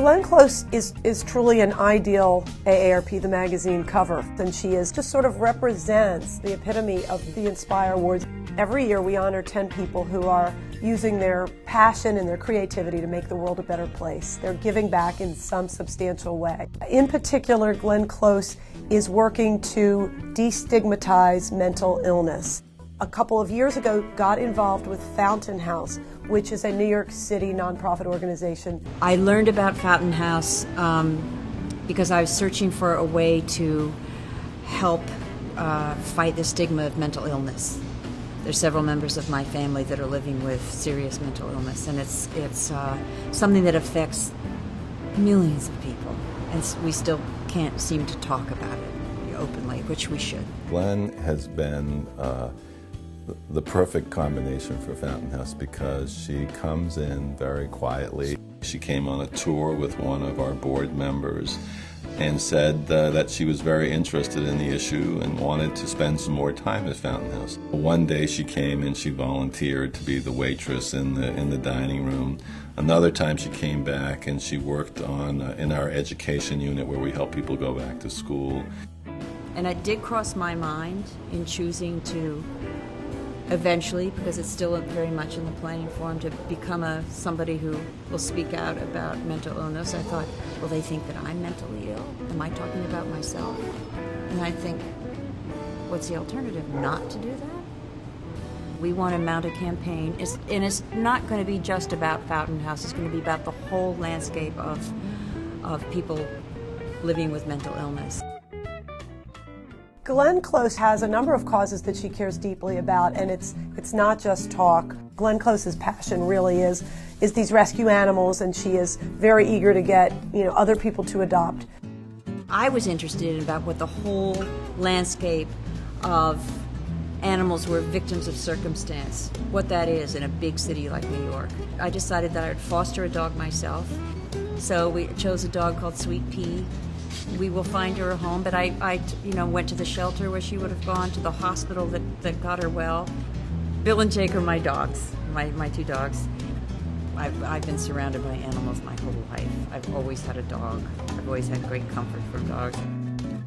Glenn Close is truly an ideal AARP, the magazine cover, and she just sort of represents the epitome of the Inspire Awards. Every year we honor 10 people who are using their passion and their creativity to make the world a better place. They're giving back in some substantial way. In particular, Glenn Close is working to destigmatize mental illness. A couple of years ago, got involved with Fountain House, which is a New York City nonprofit organization. I learned about Fountain House because I was searching for a way to help fight the stigma of mental illness. There's several members of my family that are living with serious mental illness, and it's something that affects millions of people, and we still can't seem to talk about it openly, which we should. Glenn has been the perfect combination for Fountain House because she comes in very quietly. She came on a tour with one of our board members and said that she was very interested in the issue and wanted to spend some more time at Fountain House. One day she came and she volunteered to be the waitress in the dining room. Another time she came back and she worked in our education unit where we help people go back to school. And it did cross my mind in choosing to eventually, because it's still very much in the planning form, to become somebody who will speak out about mental illness. I thought, will they think that I'm mentally ill? Am I talking about myself? And I think, what's the alternative? Not to do that? We want to mount a campaign, and it's not going to be just about Fountain House. It's going to be about the whole landscape of people living with mental illness. Glenn Close has a number of causes that she cares deeply about, and it's not just talk. Glenn Close's passion really is these rescue animals, and she is very eager to get other people to adopt. I was interested in about what the whole landscape of animals who are victims of circumstance, what that is in a big city like New York. I decided that I would foster a dog myself, so we chose a dog called Sweet Pea. We will find her a home, but I went to the shelter where she would have gone, to the hospital that got her well. Bill and Jake are my dogs, my two dogs. I've been surrounded by animals my whole life. I've always had a dog. I've always had great comfort from dogs.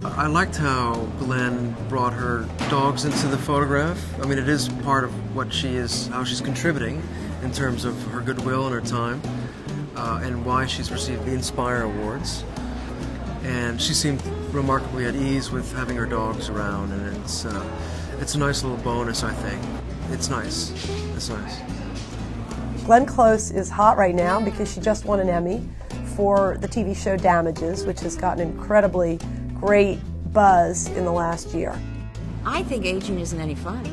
I liked how Glenn brought her dogs into the photograph. I mean, it is part of what how she's contributing in terms of her goodwill and her time, and why she's received the Inspire Awards. And she seemed remarkably at ease with having her dogs around, and it's a nice little bonus, I think. It's nice. It's nice. Glenn Close is hot right now because she just won an Emmy for the TV show Damages, which has gotten incredibly great buzz in the last year. I think aging isn't any fun.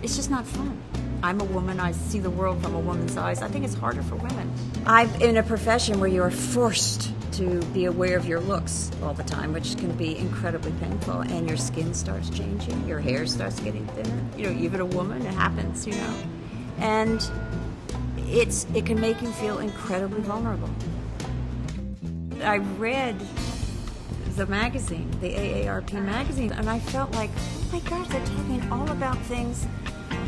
It's just not fun. I'm a woman. I see the world from a woman's eyes. I think it's harder for women. I'm in a profession where you're forced to be aware of your looks all the time, which can be incredibly painful, and your skin starts changing, your hair starts getting thinner. Even a woman, it happens, and it can make you feel incredibly vulnerable. I read the magazine, the AARP magazine, and I felt like, oh my gosh, they're talking all about things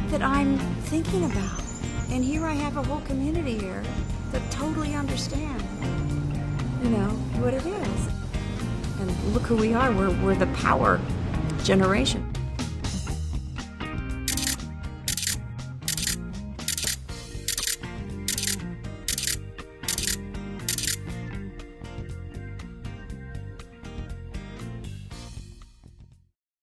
that I'm thinking about, and here I have a whole community here that totally understand what it is. And look who we are. We're the power generation.